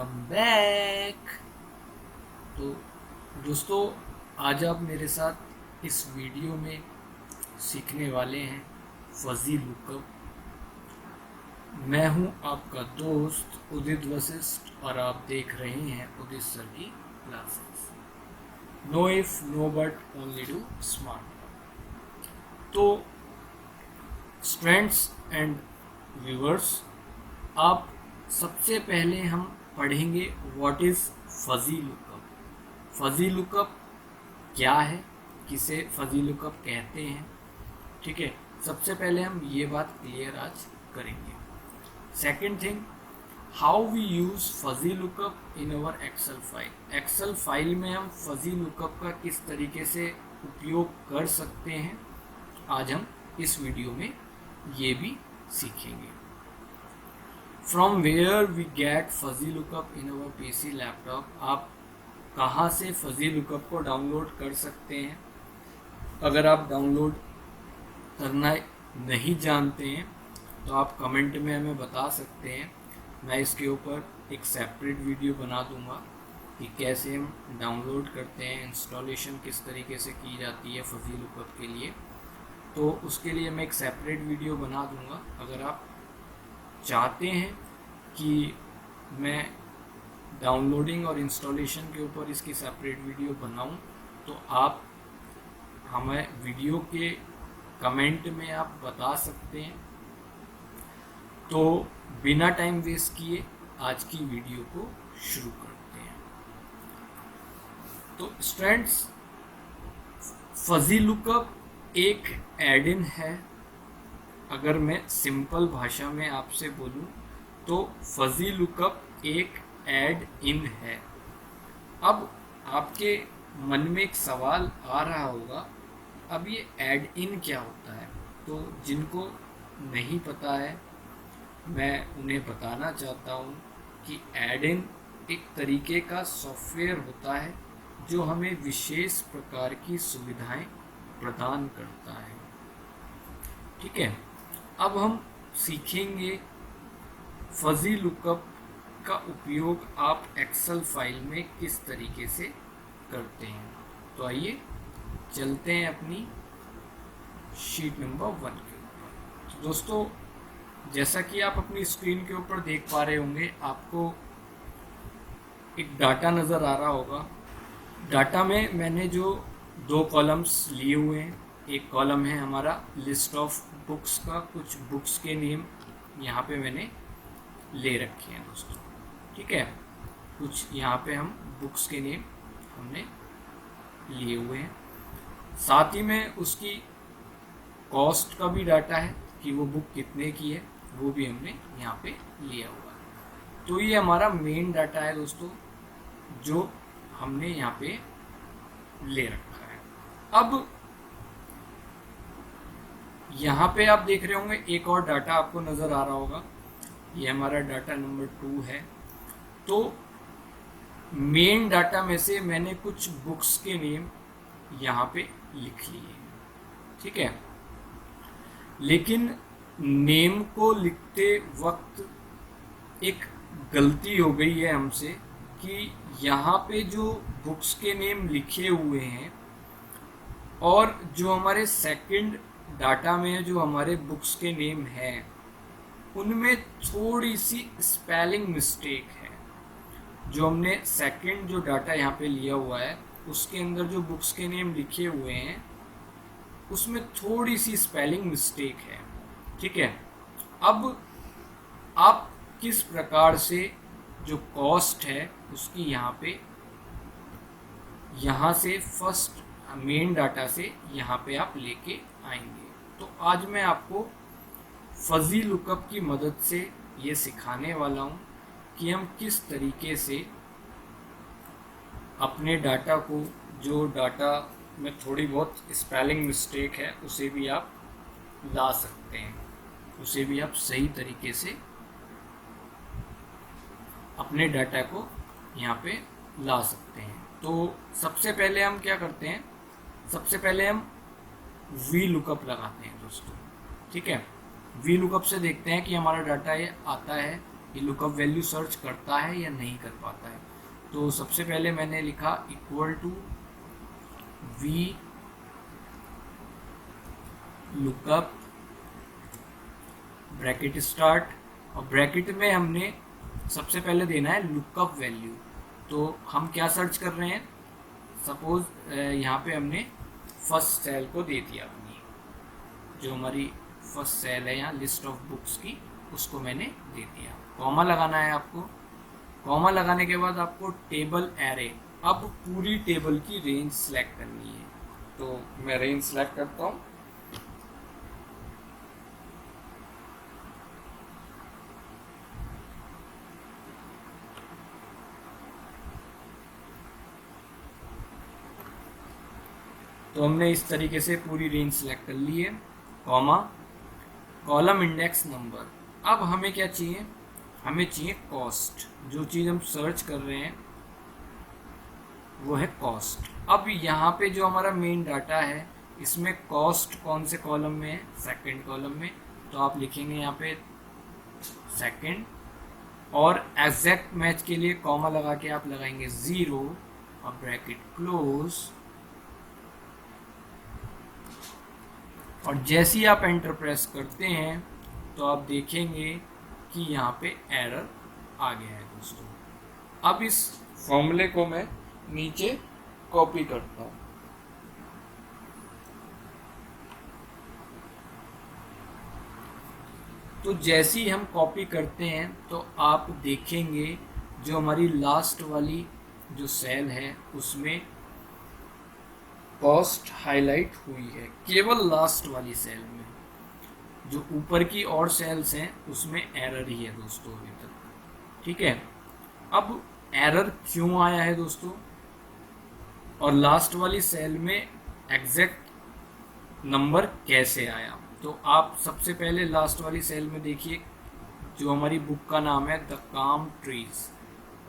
Welcome back. तो दोस्तों, आज आप मेरे साथ इस वीडियो में सीखने वाले हैं फजी लुकअप। मैं हूं आपका दोस्त उदित वशिष्ठ और आप देख रहे हैं उदित सर की classes. No if no but only do smart. तो स्टूडेंट्स एंड व्यूअर्स, आप सबसे पहले हम पढ़ेंगे what is fuzzy lookup. Fuzzy lookup क्या है, किसे फजी लुकअप कहते हैं। ठीक है, सबसे पहले हम ये बात क्लियर आज करेंगे। Second thing, how we use fuzzy lookup in our Excel file. Excel file में हम फजी लुकअप का किस तरीके से उपयोग कर सकते हैं, आज हम इस वीडियो में ये भी सीखेंगे। From where we get fuzzy lookup in our PC laptop. आप कहाँ से फजी लुकअप को डाउनलोड कर सकते हैं। अगर आप डाउनलोड करना नहीं जानते हैं तो आप कमेंट में हमें बता सकते हैं। मैं इसके ऊपर एक सेपरेट वीडियो बना दूंगा कि कैसे हम डाउनलोड करते हैं, इंस्टॉलेशन किस तरीके से की जाती है फजी लुकअप के लिए। तो उसके लिए मैं एक सेपरेट वीडियो बना दूंगा। अगर आप चाहते हैं कि मैं डाउनलोडिंग और इंस्टॉलेशन के ऊपर इसकी सेपरेट वीडियो बनाऊं, तो आप हमें वीडियो के कमेंट में आप बता सकते हैं। तो बिना टाइम वेस्ट किए आज की वीडियो को शुरू करते हैं। तो स्टूडेंट्स, फजी लुकअप एक एड इन है। अगर मैं सिंपल भाषा में आपसे बोलूं तो फजी लुकअप एक ऐड इन है। अब आपके मन में एक सवाल आ रहा होगा, अब ये ऐड इन क्या होता है। तो जिनको नहीं पता है मैं उन्हें बताना चाहता हूँ कि ऐड इन एक तरीके का सॉफ्टवेयर होता है जो हमें विशेष प्रकार की सुविधाएं प्रदान करता है। ठीक है, अब हम सीखेंगे फजी लुकअप का उपयोग आप एक्सेल फाइल में किस तरीके से करते हैं। तो आइए चलते हैं अपनी शीट नंबर 1 के ऊपर। तो दोस्तों, जैसा कि आप अपनी स्क्रीन के ऊपर देख पा रहे होंगे, आपको एक डाटा नज़र आ रहा होगा। डाटा में मैंने जो 2 कॉलम्स लिए हुए हैं, एक कॉलम है हमारा लिस्ट ऑफ बुक्स का, कुछ बुक्स के नेम यहाँ पे मैंने ले रखे हैं दोस्तों। ठीक है, कुछ यहाँ पे हम बुक्स के नेम हमने लिए हुए हैं। साथ ही में उसकी कॉस्ट का भी डाटा है कि वो बुक कितने की है, वो भी हमने यहाँ पे लिया हुआ है। तो ये हमारा मेन डाटा है दोस्तों, जो हमने यहाँ पे ले रखा है। अब यहाँ पे आप देख रहे होंगे एक और डाटा आपको नज़र आ रहा होगा, ये हमारा डाटा नंबर 2 है। तो मेन डाटा में से मैंने कुछ बुक्स के नेम यहाँ पे लिख लिए। ठीक है, लेकिन नेम को लिखते वक्त एक गलती हो गई है हमसे कि यहाँ पे जो बुक्स के नेम लिखे हुए हैं और जो हमारे सेकंड डाटा में जो हमारे बुक्स के नेम हैं, उनमें थोड़ी सी स्पेलिंग मिस्टेक है। जो हमने सेकंड जो डाटा यहाँ पे लिया हुआ है उसके अंदर जो बुक्स के नेम लिखे हुए हैं उसमें थोड़ी सी स्पेलिंग मिस्टेक है। ठीक है, अब आप किस प्रकार से जो कॉस्ट है उसकी यहाँ से फर्स्ट मेन डाटा से यहाँ पे आप लेके आएंगे। तो आज मैं आपको फजी लुकअप की मदद से ये सिखाने वाला हूँ कि हम किस तरीके से अपने डाटा को, जो डाटा में थोड़ी बहुत स्पेलिंग मिस्टेक है, उसे भी आप ला सकते हैं, उसे भी आप सही तरीके से अपने डाटा को यहाँ पे ला सकते हैं। तो सबसे पहले हम क्या करते हैं, सबसे पहले हम वी लुकअप लगाते हैं दोस्तों। ठीक है, वी लुकअप से देखते हैं कि हमारा डाटा ये आता है ये लुकअप वैल्यू सर्च करता है या नहीं कर पाता है। तो सबसे पहले मैंने लिखा equal to V lookup bracket start, और ब्रैकेट में हमने सबसे पहले देना है लुकअप वैल्यू। तो हम क्या सर्च कर रहे हैं, सपोज यहाँ पे हमने फर्स्ट सेल को दे दिया अपनी, जो हमारी फर्स्ट सेल है यहाँ लिस्ट ऑफ बुक्स की, उसको मैंने दे दिया। कॉमा लगाना है आपको। कॉमा लगाने के बाद आपको टेबल एरे, अब पूरी टेबल की रेंज सेलेक्ट करनी है। तो मैं रेंज सेलेक्ट करता हूँ। तो हमने इस तरीके से पूरी रेंज सेलेक्ट कर ली है। Comma, column index number. अब हमें क्या चाहिए, हमें चाहिए कॉस्ट। जो चीज़ हम सर्च कर रहे हैं वो है कॉस्ट। अब यहाँ पे जो हमारा मेन डाटा है, इसमें कॉस्ट कौन से कॉलम में है, सेकंड कॉलम में। तो आप लिखेंगे यहाँ पे सेकंड, और एग्जैक्ट मैच के लिए कॉमा लगा के आप लगाएंगे 0 और ब्रैकेट क्लोज। और जैसे ही आप एंटर प्रेस करते हैं तो आप देखेंगे कि यहाँ पे एरर आ गया है दोस्तों। अब इस फॉर्मूले को मैं नीचे कॉपी करता हूँ। तो जैसे ही हम कॉपी करते हैं तो आप देखेंगे जो हमारी लास्ट वाली जो सेल है उसमें कॉस्ट हाईलाइट हुई है, केवल लास्ट वाली सेल में। जो ऊपर की और सेल्स हैं उसमें एरर ही है दोस्तों अभी तक। ठीक है, अब एरर क्यों आया है दोस्तों, और लास्ट वाली सेल में एग्जैक्ट नंबर कैसे आया। तो आप सबसे पहले लास्ट वाली सेल में देखिए, जो हमारी बुक का नाम है द काम ट्रीज,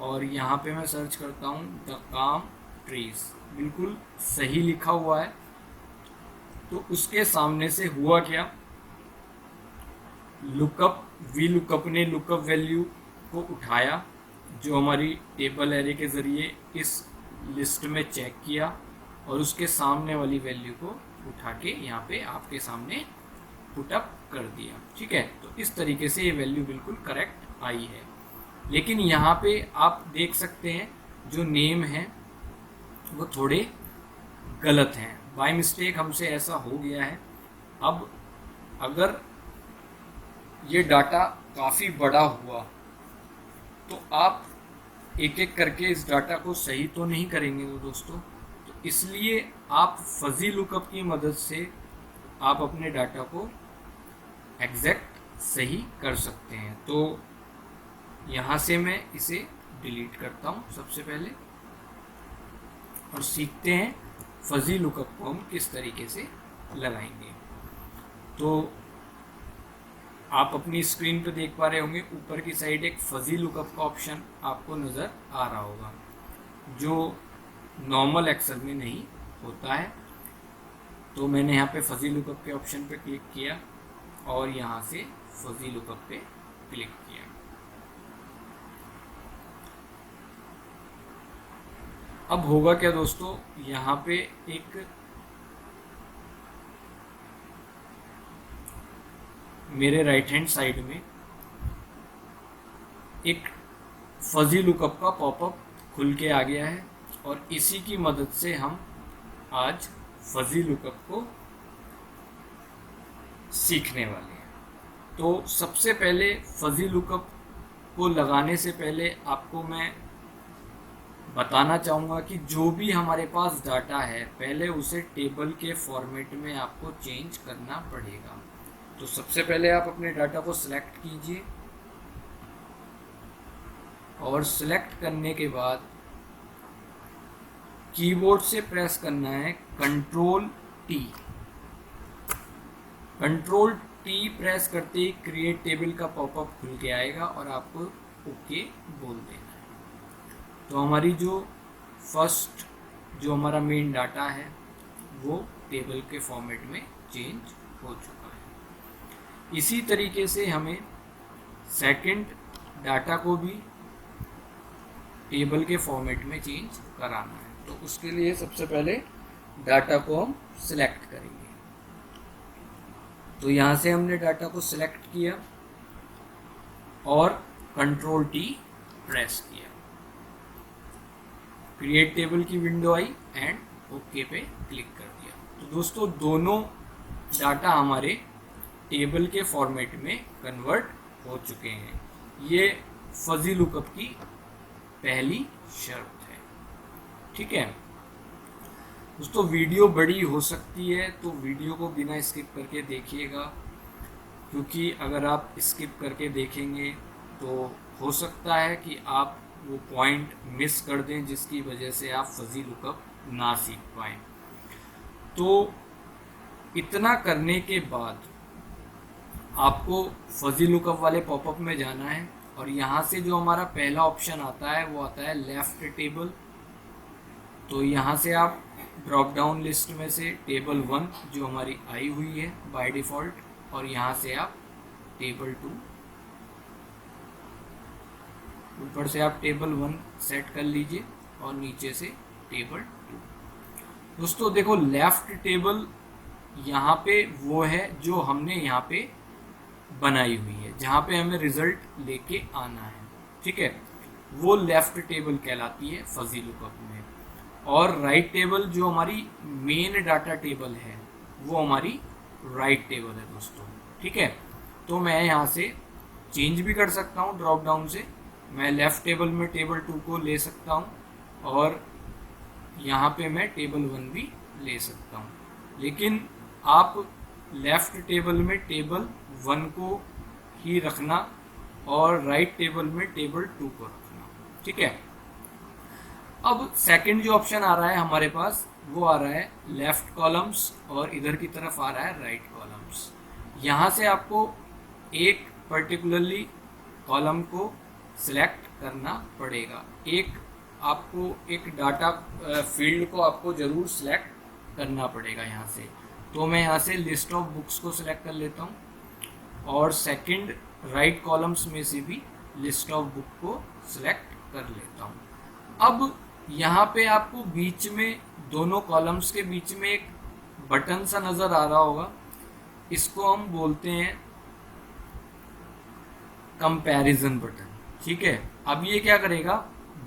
और यहाँ पे मैं सर्च करता हूँ द काम ट्रीज, बिल्कुल सही लिखा हुआ है। तो उसके सामने से हुआ क्या, लुकअप वी लुकअप ने लुकअप वैल्यू को उठाया, जो हमारी टेबल एरे के ज़रिए इस लिस्ट में चेक किया, और उसके सामने वाली वैल्यू को उठा के यहाँ पे आपके सामने पुटअप कर दिया। ठीक है, तो इस तरीके से ये वैल्यू बिल्कुल करेक्ट आई है। लेकिन यहाँ पे आप देख सकते हैं जो नेम है वो थोड़े गलत हैं, बाय मिस्टेक हमसे ऐसा हो गया है। अब अगर ये डाटा काफ़ी बड़ा हुआ तो आप एक एक करके इस डाटा को सही तो नहीं करेंगे दोस्तों। तो इसलिए आप फजी लुकअप की मदद से आप अपने डाटा को एग्जैक्ट सही कर सकते हैं। तो यहाँ से मैं इसे डिलीट करता हूँ सबसे पहले, और सीखते हैं फजी लुकअप को हम किस तरीके से लगाएंगे। तो आप अपनी स्क्रीन पर देख पा रहे होंगे ऊपर की साइड एक फजी लुकअप का ऑप्शन आपको नज़र आ रहा होगा, जो नॉर्मल एक्सेल में नहीं होता है। तो मैंने यहाँ पे फजी लुकअप के ऑप्शन पे क्लिक किया और यहाँ से फजी लुकअप पे क्लिक किया। अब होगा क्या दोस्तों, यहाँ पे एक मेरे राइट हैंड साइड में एक फजी लुकअप का पॉपअप खुल के आ गया है, और इसी की मदद से हम आज फजी लुकअप को सीखने वाले हैं। तो सबसे पहले फजी लुकअप को लगाने से पहले आपको मैं बताना चाहूँगा कि जो भी हमारे पास डाटा है पहले उसे टेबल के फॉर्मेट में आपको चेंज करना पड़ेगा। तो सबसे पहले आप अपने डाटा को सिलेक्ट कीजिए, और सिलेक्ट करने के बाद कीबोर्ड से प्रेस करना है control T. Control T press करते ही क्रिएट टेबल का पॉपअप खुल के आएगा और आपको ओके बोल देना है। तो हमारी जो फर्स्ट जो हमारा मेन डाटा है वो टेबल के फॉर्मेट में चेंज हो चुका है। इसी तरीके से हमें सेकंड डाटा को भी टेबल के फॉर्मेट में चेंज कराना है। तो उसके लिए सबसे पहले डाटा को हम सिलेक्ट करेंगे। तो यहाँ से हमने डाटा को सिलेक्ट किया और कंट्रोल टी प्रेस किया, क्रिएट टेबल की विंडो आई एंड ओके पे क्लिक कर दिया। तो दोस्तों दोनों डाटा हमारे टेबल के फॉर्मेट में कन्वर्ट हो चुके हैं। ये फजी लुकअप की पहली शर्त है। ठीक है दोस्तों, वीडियो बड़ी हो सकती है तो वीडियो को बिना स्किप करके देखिएगा, क्योंकि अगर आप स्किप करके देखेंगे तो हो सकता है कि आप वो पॉइंट मिस कर दें जिसकी वजह से आप फजी लुकअप ना सीख पाएँ। तो इतना करने के बाद आपको फजी लुकअप वाले पॉपअप में जाना है और यहाँ से जो हमारा पहला ऑप्शन आता है वो आता है लेफ्ट टेबल। तो यहाँ से आप ड्रॉप डाउन लिस्ट में से टेबल 1 जो हमारी आई हुई है बाय डिफ़ॉल्ट, और यहाँ से आप टेबल 2, ऊपर से आप टेबल 1 सेट कर लीजिए और नीचे से टेबल 2। दोस्तों देखो, लेफ्ट टेबल यहाँ पे वो है जो हमने यहाँ पे बनाई हुई है, जहाँ पे हमें रिजल्ट लेके आना है। ठीक है, वो लेफ्ट टेबल कहलाती है फजी लुकअप में। और राइट टेबल जो हमारी मेन डाटा टेबल है वो हमारी राइट टेबल है दोस्तों। ठीक है, तो मैं यहाँ से चेंज भी कर सकता हूँ ड्रॉप डाउन से। मैं लेफ़्ट टेबल में टेबल 2 को ले सकता हूँ और यहाँ पे मैं टेबल 1 भी ले सकता हूँ, लेकिन आप लेफ़्ट टेबल में टेबल 1 को ही रखना और राइट टेबल में टेबल 2 को रखना। ठीक है, अब सेकंड जो ऑप्शन आ रहा है हमारे पास वो आ रहा है लेफ़्ट कॉलम्स और इधर की तरफ आ रहा है राइट कॉलम्स। यहाँ से आपको एक पर्टिकुलरली कॉलम को सिलेक्ट करना पड़ेगा, एक डाटा फील्ड को आपको ज़रूर सिलेक्ट करना पड़ेगा यहाँ से। तो मैं यहाँ से लिस्ट ऑफ बुक्स को सिलेक्ट कर लेता हूँ और सेकंड राइट कॉलम्स में से भी लिस्ट ऑफ बुक को सिलेक्ट कर लेता हूँ। अब यहाँ पे आपको बीच में दोनों कॉलम्स के बीच में एक बटन सा नज़र आ रहा होगा, इसको हम बोलते हैं कंपैरिजन बटन। ठीक है, अब ये क्या करेगा,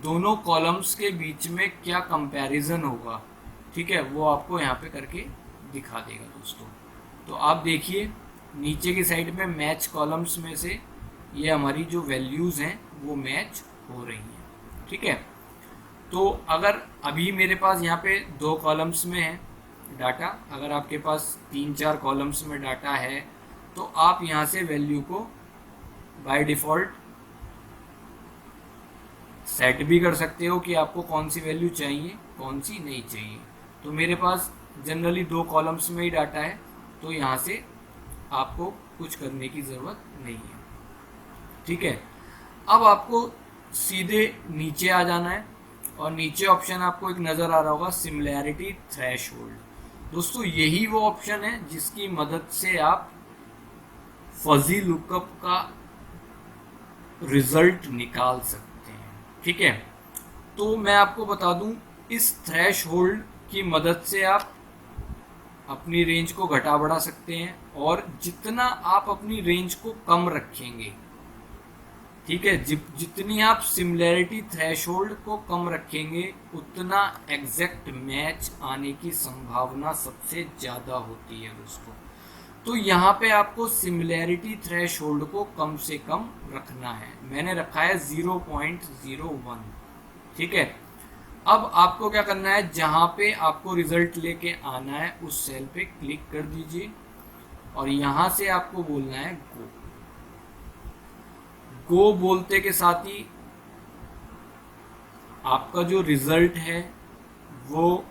दोनों कॉलम्स के बीच में क्या कंपैरिजन होगा, ठीक है, वो आपको यहाँ पे करके दिखा देगा दोस्तों। तो आप देखिए नीचे की साइड में मैच कॉलम्स में से ये हमारी जो वैल्यूज़ हैं वो मैच हो रही हैं। ठीक है, तो अगर अभी मेरे पास यहाँ पे 2 कॉलम्स में है डाटा, अगर आपके पास 3-4 कॉलम्स में डाटा है तो आप यहाँ से वैल्यू को बाय डिफ़ॉल्ट सेट भी कर सकते हो कि आपको कौन सी वैल्यू चाहिए कौन सी नहीं चाहिए। तो मेरे पास जनरली 2 कॉलम्स में ही डाटा है, तो यहाँ से आपको कुछ करने की ज़रूरत नहीं है। ठीक है, अब आपको सीधे नीचे आ जाना है और नीचे ऑप्शन आपको एक नज़र आ रहा होगा सिमिलैरिटी थ्रेशोल्ड। दोस्तों यही वो ऑप्शन है जिसकी मदद से आप फजी लुकअप का रिजल्ट निकाल सकते हैं। ठीक है, तो मैं आपको बता दूं, इस थ्रेशोल्ड की मदद से आप अपनी रेंज को घटा बढ़ा सकते हैं और जितना आप अपनी रेंज को कम रखेंगे, ठीक है, जितनी आप सिमिलैरिटी थ्रेशोल्ड को कम रखेंगे उतना एग्जैक्ट मैच आने की संभावना सबसे ज़्यादा होती है दोस्तों। तो यहाँ पे आपको सिमिलैरिटी थ्रेशोल्ड को कम से कम रखना है। मैंने रखा है 0.01। ठीक है, अब आपको क्या करना है, जहाँ पे आपको रिजल्ट लेके आना है उस सेल पे क्लिक कर दीजिए और यहाँ से आपको बोलना है गो। गो बोलते के साथ ही आपका जो रिजल्ट है वो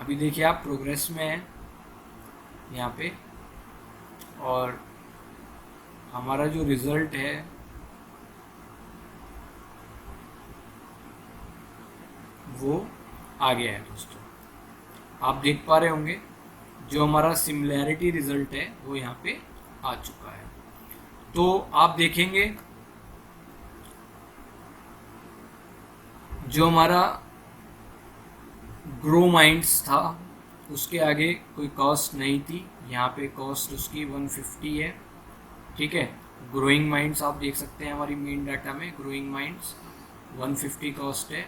अभी देखिए आप प्रोग्रेस में है यहाँ पे, और हमारा जो रिजल्ट है वो आ गया है दोस्तों। आप देख पा रहे होंगे जो हमारा सिमिलैरिटी रिजल्ट है वो यहाँ पे आ चुका है। तो आप देखेंगे जो हमारा ग्रो माइंड्स था उसके आगे कोई कॉस्ट नहीं थी, यहाँ पे कॉस्ट उसकी 150 है। ठीक है, ग्रोइंग माइंड्स आप देख सकते हैं हमारी मेन डाटा में, ग्रोइंग माइंड्स 150 कॉस्ट है।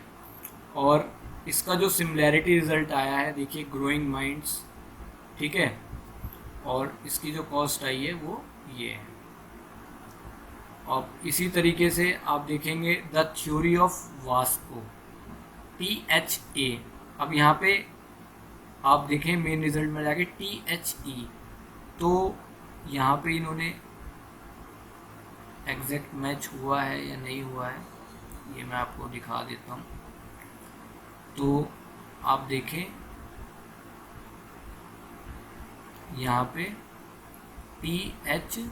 और इसका जो सिमिलैरिटी रिजल्ट आया है देखिए, ग्रोइंग माइंड्स, ठीक है, और इसकी जो कॉस्ट आई है वो ये है। और इसी तरीके से आप देखेंगे the theory of Vasco, THA। अब यहाँ पे आप देखें मेन रिजल्ट में जाके THE, तो यहाँ पे इन्होंने एग्जैक्ट मैच हुआ है या नहीं हुआ है ये मैं आपको दिखा देता हूँ। तो आप देखें यहाँ पे THE,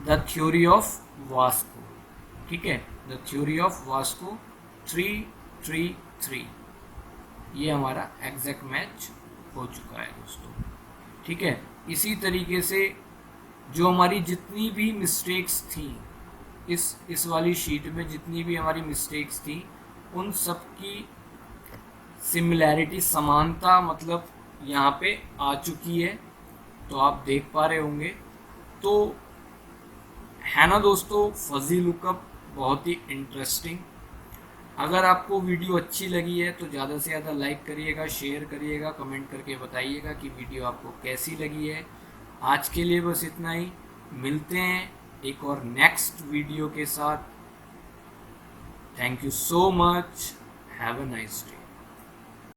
the theory of Vasco, ठीक है, द थ्योरी ऑफ वास्को 333, ये हमारा एग्जैक्ट मैच हो चुका है दोस्तों। ठीक है, इसी तरीके से जो हमारी जितनी भी मिस्टेक्स थी इस वाली शीट में, जितनी भी हमारी मिस्टेक्स थी उन सब की सिमिलैरिटी, समानता मतलब यहाँ पे आ चुकी है, तो आप देख पा रहे होंगे। तो है ना दोस्तों, फजी लुकअप बहुत ही इंटरेस्टिंग। अगर आपको वीडियो अच्छी लगी है तो ज़्यादा से ज़्यादा लाइक करिएगा, शेयर करिएगा, कमेंट करके बताइएगा कि वीडियो आपको कैसी लगी है। आज के लिए बस इतना ही, मिलते हैं एक और नेक्स्ट वीडियो के साथ। Thank you so much, have a nice day.